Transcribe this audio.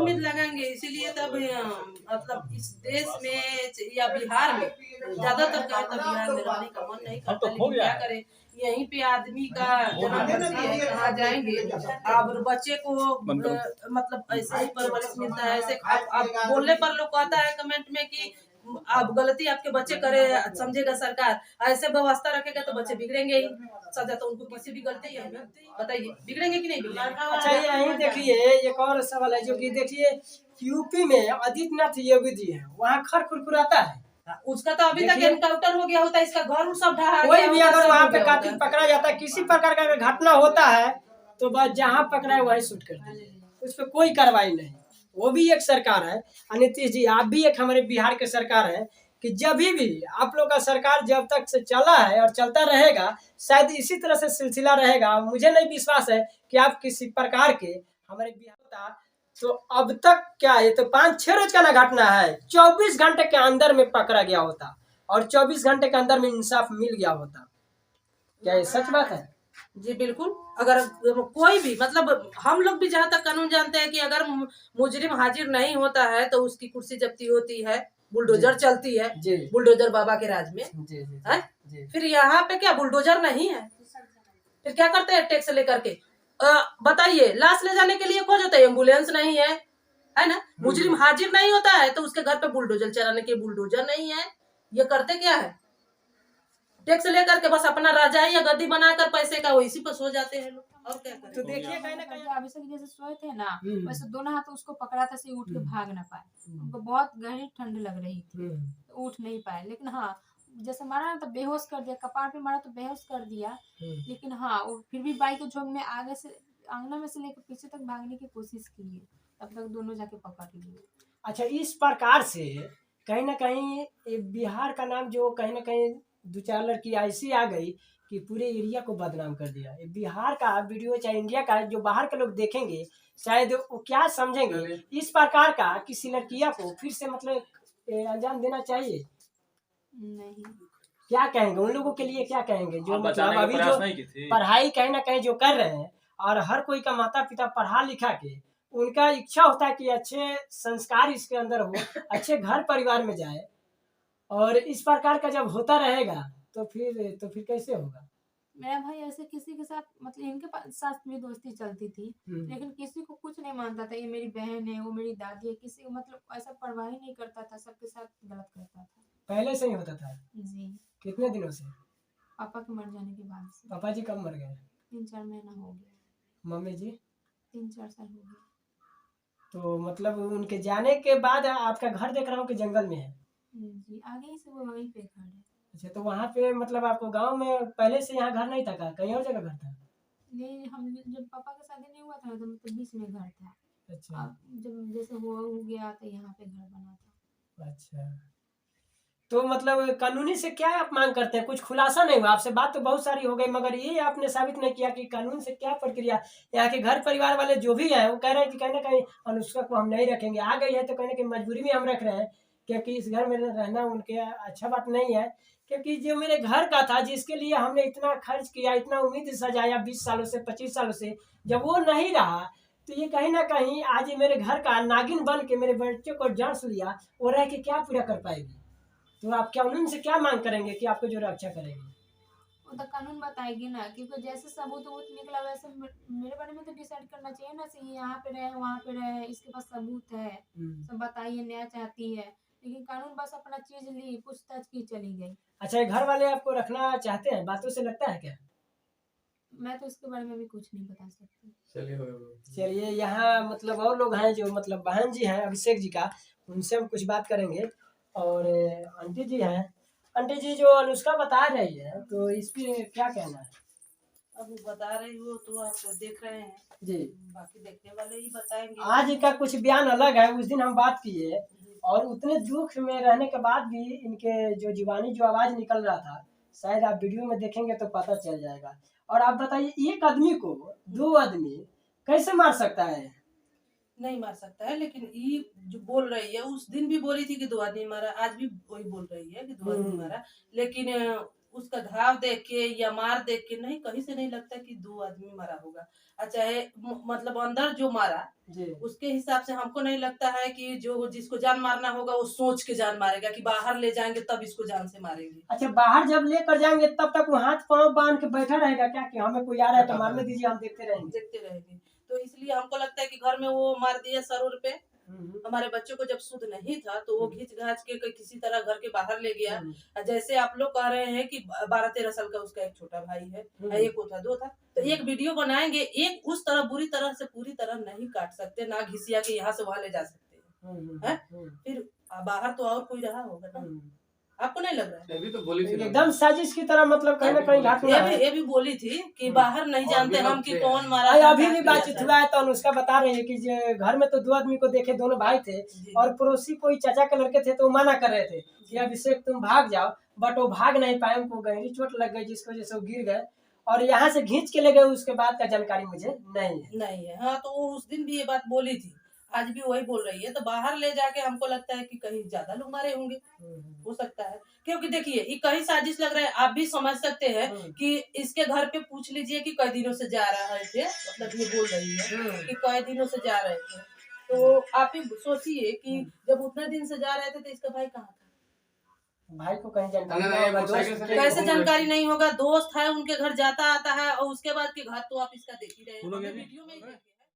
उम्मीद लगाएंगे। इसीलिए तब मतलब इस देश में या बिहार में ज्यादातर कहे तो बिहार में रहने का मन नहीं करता, लेकिन क्या करें, यहीं पे आदमी का जन्मभूमि है, कहाँ जाएंगे। अब बच्चे को मतलब ऐसे ही परवरिश मिलता है, ऐसे अब बोलने पर लोग कहता है कमेंट में कि अब गलती आपके बच्चे करे समझेगा सरकार, ऐसे व्यवस्था रखेगा तो बच्चे बिगड़ेंगे ही। सजा तो उनको किसी भी गलती है, बताइए बिगड़ेंगे कि नहीं बिगड़ेंगे। अच्छा यही देखिए एक और सवाल है जो कि देखिए यूपी में आदित्यनाथ योगी जी है, वहाँ खर खुरखुराता है, उसका तो अभी तक एनकाउंटर हो गया होता है, इसका घर सब ढहा कोई भी अगर वहाँ पे कातिल पकड़ा जाता है, किसी प्रकार का घटना होता है तो बस जहाँ पकड़ा है वही शूट कर दीजिए, उस पर कोई कार्रवाई नहीं। वो भी एक सरकार है, नीतीश जी आप भी एक हमारे बिहार के सरकार है, कि जब भी आप लोग का सरकार जब तक से चला है और चलता रहेगा, शायद इसी तरह से सिलसिला रहेगा। मुझे नहीं विश्वास है कि आप किसी प्रकार के हमारे बिहार होता तो अब तक क्या है, तो 5-6 रोज का ना घटना है, 24 घंटे के अंदर में पकड़ा गया होता और 24 घंटे के अंदर में इंसाफ मिल गया होता। क्या ये सच बात है? जी बिल्कुल। अगर कोई भी मतलब हम लोग भी जहाँ तक कानून जानते हैं कि अगर मुजरिम हाजिर नहीं होता है तो उसकी कुर्सी जब्ती होती है, बुलडोजर चलती है, बुलडोजर बाबा के राज में है। फिर यहाँ पे क्या बुलडोजर नहीं है, फिर क्या करते हैं टैक्स लेकर के। बताइए लाश ले जाने के लिए खोज होता है, एम्बुलेंस नहीं है ना। मुजरिम हाजिर नहीं होता है तो उसके घर पे बुलडोजर चलाने के बुलडोजर नहीं है। ये करते क्या है, टैक्स लेकर के बस अपना राजा या गद्दी बनाकर पैसे का इसी पर सो जाते हैं लोग। और क्या करें। तो देखिए कहीं ना कहीं अभिषेक जैसे सोए थे ना, वैसे दोनों हाथ उसको पकड़ा था, से उठ के भाग ना पाए, उनको बहुत गहरी ठंड लग रही थी तो उठ नहीं पाए। लेकिन हाँ जैसे मारा ना तो बेहोश कर दिया, कपार पे मारा तो बेहोश कर दिया, लेकिन हाँ वो फिर भी बाइक के झोंक में आगे से आंगना में से लेकर पीछे तक भागने की कोशिश की है, तब तक दोनों जाके पकड़ लिए। अच्छा इस प्रकार से कहीं ना कहीं बिहार का नाम जो कहीं ना कहीं 2-4 लड़की ऐसी आ गई कि पूरे एरिया को बदनाम कर दिया। बिहार का वीडियो चाहे इंडिया का जो बाहर के लोग देखेंगे शायद वो क्या समझेंगे, इस प्रकार का किसी लड़किया को फिर से मतलब अंजाम देना चाहिए। नहीं क्या कहेंगे उन लोगों के लिए, क्या कहेंगे जो मतलब अभी जो पढ़ाई कहीं ना कहीं जो कर रहे हैं, और हर कोई का माता पिता पढ़ा लिखा के उनका इच्छा होता है कि अच्छे संस्कार इसके अंदर हो, अच्छे घर परिवार में जाए, और इस प्रकार का जब होता रहेगा तो फिर कैसे होगा। मेरा भाई ऐसे किसी के साथ मतलब इनके साथ भी दोस्ती चलती थी, लेकिन किसी को कुछ नहीं मानता था, ये मेरी बहन है वो मेरी दादी है, किसी को मतलब ऐसा परवाह ही नहीं करता था, सबके साथ गलत करता था। पहले से ही होता था जी। कितने दिनों से? पापा के मर जाने के बाद से। पापा जी कब मर गए? 3-4 महीना हो गया। मम्मी जी? 3-4 साल हो गया। तो मतलब उनके जाने के बाद आपका घर देख रहा हूँ कि जंगल में है? जी आगे ही से वो वहीं पे घर है। अच्छा तो वहाँ पे मतलब आपको गांव में पहले से यहाँ घर नहीं था का, कहीं और जगह घर था? नहीं हम जब पापा का शादी नहीं हुआ था तो मतलब बीच में घर था। अच्छा अब जब जैसे हो गया तो यहाँ पे घर बना था। अच्छा तो मतलब कानूनी से क्या आप मांग करते हैं? कुछ खुलासा नहीं हुआ आपसे, बात तो बहुत सारी हो गई मगर ये आपने साबित नहीं किया कि कानून से क्या प्रक्रिया। यहाँ के घर परिवार वाले जो भी हैं वो कह रहे हैं कि कहीं ना कहीं अनुष्का को हम नहीं रखेंगे, आ गई है तो कहीं ना कहीं मजबूरी में हम रख रहे हैं, क्योंकि इस घर में रहना उनके अच्छा बात नहीं है। क्योंकि जो मेरे घर का था जिसके लिए हमने इतना खर्च किया, इतना उम्मीद सजाया 20 सालों से 25 सालों से, जब वो नहीं रहा तो ये कहीं ना कहीं आज ये मेरे घर का नागिन बन के मेरे बच्चे को जंस लिया, वो रह के क्या पूरा कर पाएगी। तो आप क्या उनसे क्या मांग करेंगे कि आपको जो रक्षा करेंगे? वो तो कानून बताएगी ना, क्योंकि जैसे सबूत निकला वैसे मेरे बारे में तो डिसाइड करना चाहिए ना, कि यहाँ पे रहे वहाँ पे रहे, इसके पास सबूत है, सब बताइए, न्याय चाहती है, लेकिन कानून बस अपना चीज ली, पूछताछ की, चली गई। अच्छा ये घर वाले आपको रखना चाहते हैं, बातों से लगता है क्या? मैं तो इसके बारे में भी कुछ नहीं बता सकती। चलिए यहाँ मतलब और लोग हैं जो मतलब बहन जी हैं अभिषेक जी का, उनसे हम कुछ बात करेंगे। और आंटी जी हैं, आंटी जी जो अनुष्का बता रही है तो इस पे क्या कहना है? अब बता रही हो तो आप देख रहे हैं जी, बाकी देखने वाले ही बताएंगे। आज का कुछ बयान अलग है, उस दिन हम बात किए और उतने दुख में रहने के बाद भी इनके जो जुबानी जो आवाज निकल रहा था, शायद आप वीडियो में देखेंगे तो पता चल जाएगा। और आप बताइए एक आदमी को 2 आदमी कैसे मार सकता है? नहीं मार सकता है, लेकिन ये जो बोल रही है उस दिन भी बोली थी कि 2 आदमी मारा, आज भी वही बोल रही है कि 2 आदमी मारा, लेकिन उसका घाव देख के या मार देख के नहीं, कहीं से नहीं लगता कि 2 आदमी मरा होगा। चाहे मतलब अंदर जो मारा जी उसके हिसाब से हमको नहीं लगता है कि जो जिसको जान मारना होगा वो सोच के जान मारेगा कि बाहर ले जाएंगे तब इसको जान से मारेंगे। अच्छा, बाहर जब लेकर जाएंगे तब तक वो हाथ पांव बांध के बैठा रहेगा क्या कि हमें कोई आ रहा है तो मारने दीजिए, हम देखते रहेंगे? देखते रहेंगे। तो इसलिए हमको लगता है कि घर में वो मार दिया सरोर पे। हमारे बच्चों को जब शुद्ध नहीं था तो वो घींच घाच के किसी तरह घर के बाहर ले गया। जैसे आप लोग कह रहे हैं कि 12-13 साल का उसका एक छोटा भाई है, एक वो था, 2 था, तो एक वीडियो बनाएंगे, एक उस तरह बुरी तरह से पूरी तरह नहीं काट सकते, ना घिसिया के यहाँ से वहां ले जा सकते हैं। फिर बाहर तो और कोई रहा होगा ना, आपको नहीं लग रहा है? अभी तो बोली थी ना। एकदम साजिश की तरह, मतलब कहीं ना कहीं घात हुआ है। ये भी बोली थी कि बाहर नहीं जानते हम कि कौन मारा अरे था, अभी क्या भी किया बातचीत था। हुआ है तो अनुष्का बता रहे हैं कि जे घर में तो 2 आदमी को देखे, दोनों भाई थे जी। और पड़ोसी कोई चाचा के लड़के थे तो वो मना कर रहे थे कि अभिषेक तुम भाग जाओ, बट वो भाग नहीं पाए, उनको गहरी चोट लग गई जिसकी वजह से वो गिर गए और यहाँ से खींच के ले गए। उसके बाद का जानकारी मुझे नहीं है। हाँ, तो वो उस दिन भी ये बात बोली थी, आज भी वही बोल रही है। तो बाहर ले जाके हमको लगता है कि कहीं ज्यादा लोग मारे होंगे, हो सकता है, क्योंकि देखिए ये कहीं साजिश लग रहा है। आप भी समझ सकते हैं कि इसके घर पे पूछ लीजिए कि कई दिनों से जा रहा है, मतलब ये बोल रही है कि कई दिनों से जा रहे थे। तो आप ही सोचिए कि जब उतने दिन से जा रहे थे तो इसका भाई कहाँ था? भाई को कहीं जानकारी नहीं, नहीं होगा, मोटरसाइकिल दोस्त से कैसे घूम रहे जानकारी थे। नहीं होगा? दोस्त है, उनके घर जाता आता है, और उसके बाद के घर तो आप इसका देख ही रहे हैं, वो लोग हमें ये भी- वीडियो में ही देखे।